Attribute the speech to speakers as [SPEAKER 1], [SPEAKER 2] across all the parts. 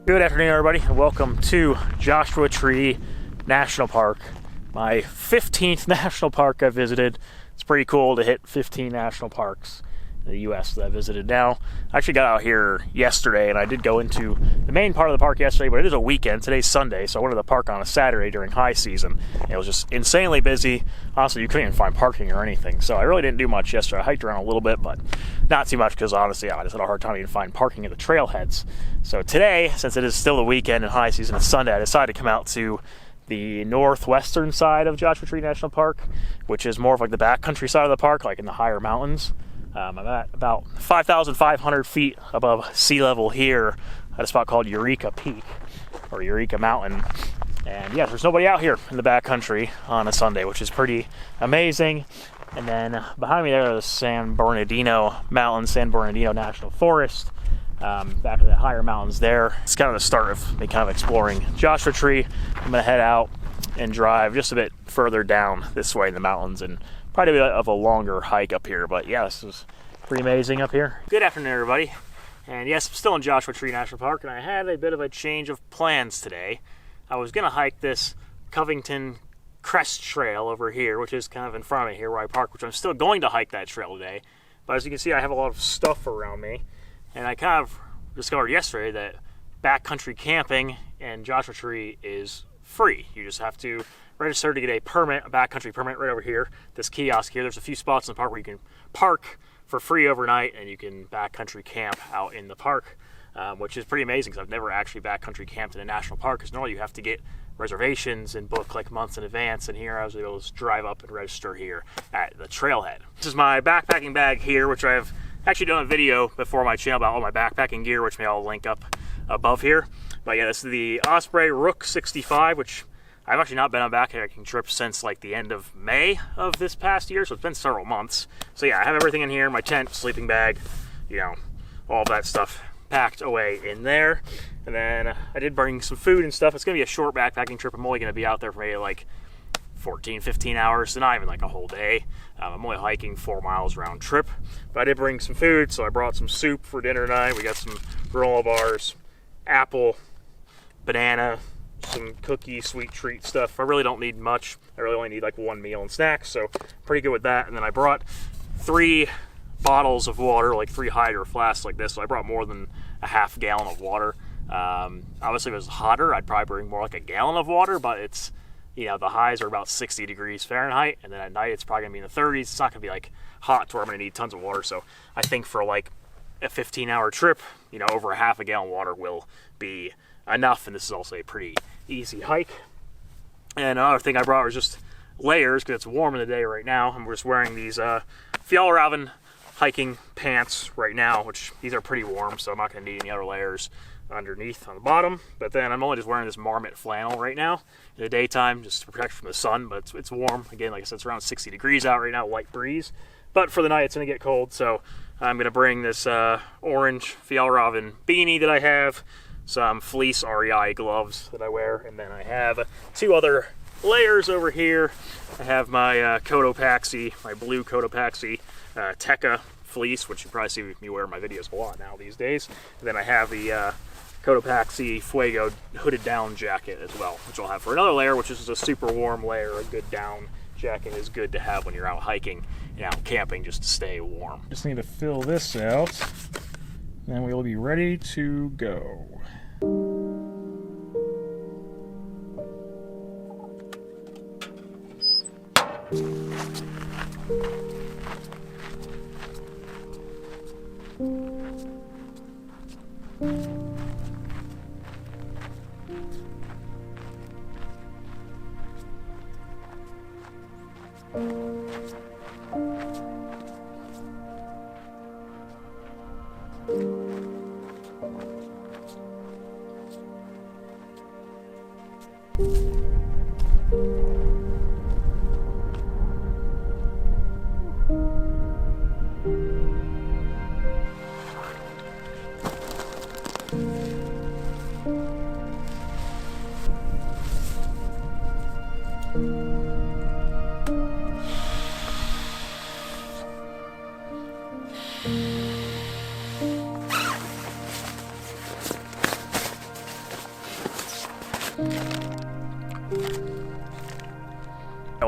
[SPEAKER 1] Good afternoon, everybody, and welcome to Joshua Tree National Park, my 15th national park I visited. It's pretty cool to hit 15 national parks in the U.S. that I visited now. I actually got out here yesterday, and I did go into the main part of the park yesterday, but it is a weekend. Today's Sunday, so I went to the park on a Saturday during high season. And it was just insanely busy. Honestly, you couldn't even find parking or anything, so I really didn't do much yesterday. I hiked around a little bit, but not too much because honestly, I just had a hard time even finding parking at the trailheads. So today, since it is still the weekend and high season, it's Sunday, I decided to come out to the northwestern side of Joshua Tree National Park, which is more of like the backcountry side of the park, like in the higher mountains. I'm at about 5,500 feet above sea level here at a spot called Eureka Peak, or Eureka Mountain. And yeah, there's nobody out here in the backcountry on a Sunday, which is pretty amazing. And then behind me there is San Bernardino Mountains, San Bernardino National Forest. Back to the higher mountains there. It's kind of the start of me kind of exploring Joshua Tree. I'm gonna head out and drive just a bit further down this way in the mountains and probably a bit of a longer hike up here, but yeah, this is pretty amazing up here. Good afternoon, everybody. And yes, I'm still in Joshua Tree National Park, and I had a bit of a change of plans today. I was gonna hike this Covington Crest Trail over here, which is kind of in front of me here where I park, which I'm still going to hike that trail today. But as you can see, I have a lot of stuff around me. And I kind of discovered yesterday that backcountry camping in Joshua Tree is free. You just have to register to get a permit, a backcountry permit right over here. This kiosk here, there's a few spots in the park where you can park for free overnight and you can backcountry camp out in the park, which is pretty amazing because I've never actually backcountry camped in a national park because normally you have to get reservations and book like months in advance, and here I was able to just drive up and register here at the trailhead. This is my backpacking bag here, which I've actually done a video before my channel about all my backpacking gear, which may I'll link up above here. But yeah, this is the Osprey Rook 65, which I've actually not been on a backpacking trip since like the end of May of this past year, so it's been several months. So yeah, I have everything in here, my tent, sleeping bag, you know, all that stuff packed away in there. And then I did bring some food and stuff. It's gonna be a short backpacking trip. I'm only gonna be out there for maybe like 14, 15 hours, so not even like a whole day. I'm only hiking 4 miles round trip, but I did bring some food, so I brought some soup for dinner tonight. We got some granola bars, apple, banana, some cookie, sweet treat stuff. I really don't need much. I really only need like one meal and snacks, so pretty good with that. And then I brought 3 bottles of water, like 3 Hydro flasks like this, so I brought more than a half gallon of water. Obviously if it was hotter, I'd probably bring more like a gallon of water, but it's, you know, the highs are about 60 degrees Fahrenheit, and then at night it's probably gonna be in the 30s. It's not gonna be like hot to where I'm gonna need tons of water. So I think for like a 15-hour trip, you know, over a half a gallon of water will be enough. And this is also a pretty easy hike. And another thing I brought was just layers because it's warm in the day right now. I'm just wearing these Fjallraven hiking pants right now, which these are pretty warm, so I'm not gonna need any other layers underneath on the bottom. But then I'm only just wearing this marmot flannel right now in the daytime just to protect from the sun, but it's warm. Again, like I said, it's around 60 degrees out right now, light breeze, but for the night it's gonna get cold. So I'm gonna bring this orange Fjallraven beanie that I have, some fleece REI gloves that I wear, and then I have 2 other layers over here. I have my Cotopaxi, my blue Cotopaxi Tekka fleece, which you probably see me wear in my videos a lot now these days. And then I have the Cotopaxi Fuego hooded down jacket as well, which I'll have for another layer, which is a super warm layer. A good down jacket is good to have when you're out hiking and out camping, just to stay warm. Just need to fill this out, then we will be ready to go.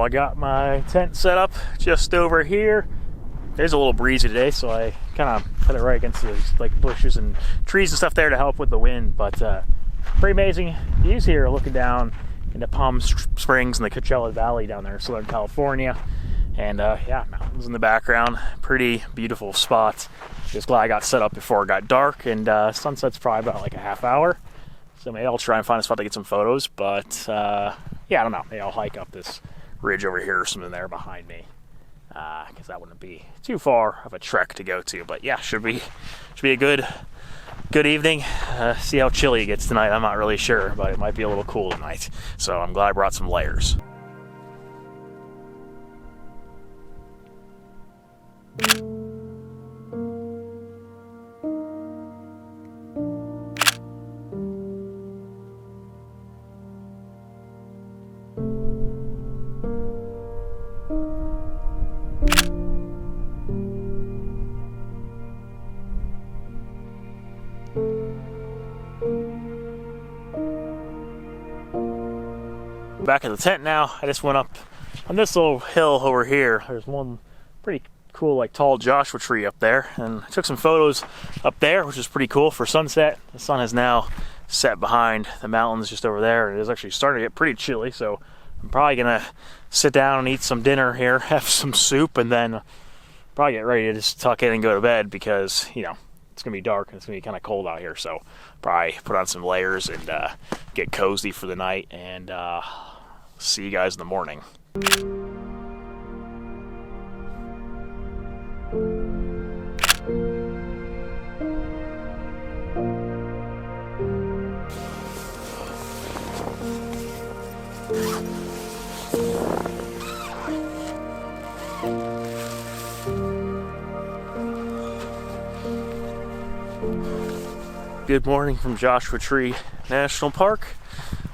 [SPEAKER 1] So I got my tent set up just over here. There's a little breezy today, so I kind of put it right against these like bushes and trees and stuff there to help with the wind. But pretty amazing views here, looking down into Palm Springs and the Coachella Valley down there in Southern California. And yeah, mountains in the background. Pretty beautiful spot. Just glad I got set up before it got dark, and sunset's probably about like a half hour. So maybe I'll try and find a spot to get some photos. But yeah, I don't know. Maybe I'll hike up this ridge over here or something there behind me, because that wouldn't be too far of a trek to go to. But yeah, should be a good evening. See how chilly it gets tonight. I'm not really sure, but it might be a little cool tonight. So I'm glad I brought some layers. Back at the tent now. I just went up on this little hill over here. There's one pretty cool like tall Joshua tree up there, and I took some photos up there, which is pretty cool for sunset. The sun has now set behind the mountains just over there, and it is actually starting to get pretty chilly, so I'm probably gonna sit down and eat some dinner here, have some soup, and then probably get ready to just tuck in and go to bed, because you know it's gonna be dark and it's gonna be kind of cold out here. So probably put on some layers and get cozy for the night, and see you guys in the morning. Good morning from Joshua Tree National Park.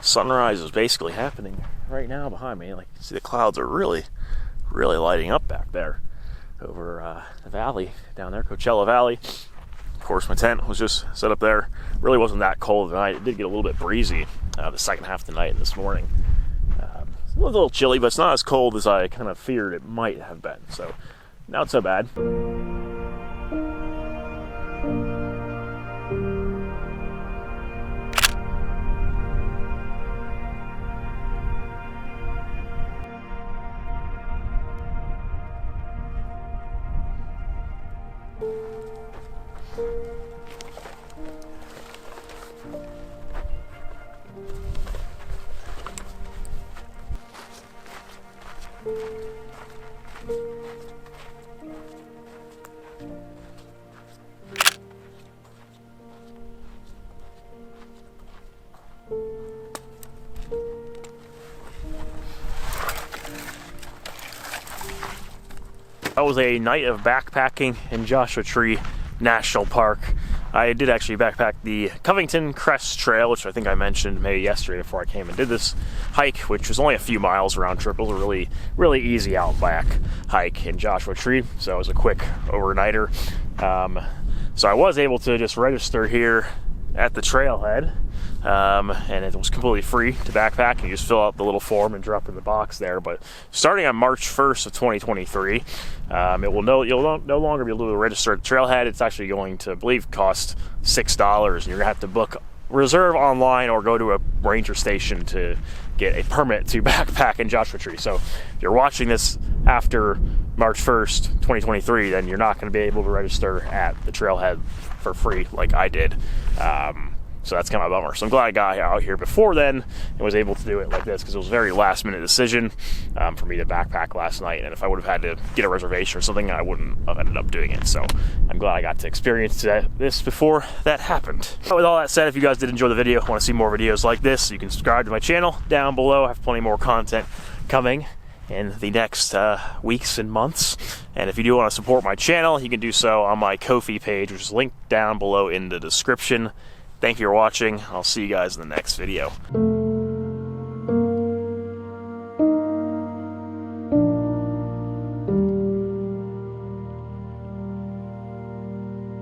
[SPEAKER 1] Sunrise is basically happening right now behind me. Like, you see the clouds are really lighting up back there over the valley down there, Coachella Valley. Of course, my tent was just set up there. Really wasn't that cold tonight. It did get a little bit breezy the second half of the night and this morning. It was a little chilly, but it's not as cold as I kind of feared it might have been. So not so bad. That was a night of backpacking in Joshua Tree National Park. I did actually backpack the Covington Crest Trail, which I think I mentioned maybe yesterday before I came and did this hike, which was only a few miles round trip. It was a really easy out back hike in Joshua Tree, so it was a quick overnighter. So I was able to just register here at the trailhead, and it was completely free to backpack. You just fill out the little form and drop in the box there. But starting on March 1st of 2023, you'll no longer be able to register at the trailhead. It's actually going to, I believe, cost $6, and you're gonna have to reserve online or go to a ranger station to get a permit to backpack in Joshua Tree. So if you're watching this after March 1st, 2023, then you're not going to be able to register at the trailhead for free like I did. So that's kind of a bummer. So I'm glad I got out here before then and was able to do it like this, because it was a very last minute decision for me to backpack last night. And if I would have had to get a reservation or something, I wouldn't have ended up doing it. So I'm glad I got to experience this before that happened. But with all that said, if you guys did enjoy the video, want to see more videos like this, you can subscribe to my channel down below. I have plenty more content coming in the next weeks and months. And if you do want to support my channel, you can do so on my Ko-fi page, which is linked down below in the description. Thank you for watching. I'll see you guys in the next video.